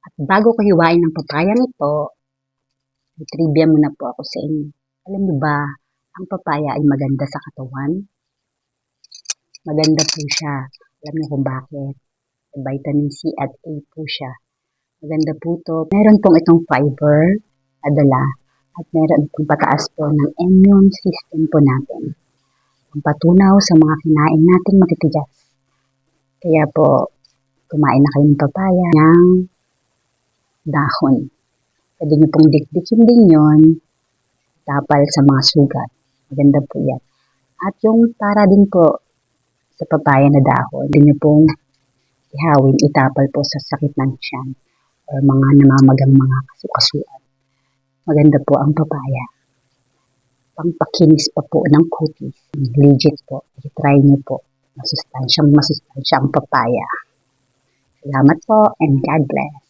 At bago ko hiwain ng papayang ito, may trivia muna po ako sa inyo. Alam niyo ba, ang papaya ay maganda sa katawan? Maganda po siya. Alam niyo kung bakit? Vitamin C at A po siya. Maganda po ito. Meron pong itong fiber, adala, at meron pong pataas po ng immune system po natin. Ang patunaw sa mga kinain nating matitigas. Kaya po, kumain na kayo ng papaya ng dahon. Pwede nyo pong dikdikin din yon, tapal sa mga sugat. Maganda po yan. At yung para din po sa papaya na dahon, pwede nyo pong ihawin, itapal po sa sakit ng tiyan or mga namamagang mga kasukasuan. Maganda po ang papaya. Pampakinis pa po ng kutis. Legit po. I-try nyo po. Masustansya ang papaya. Salamat po and God bless.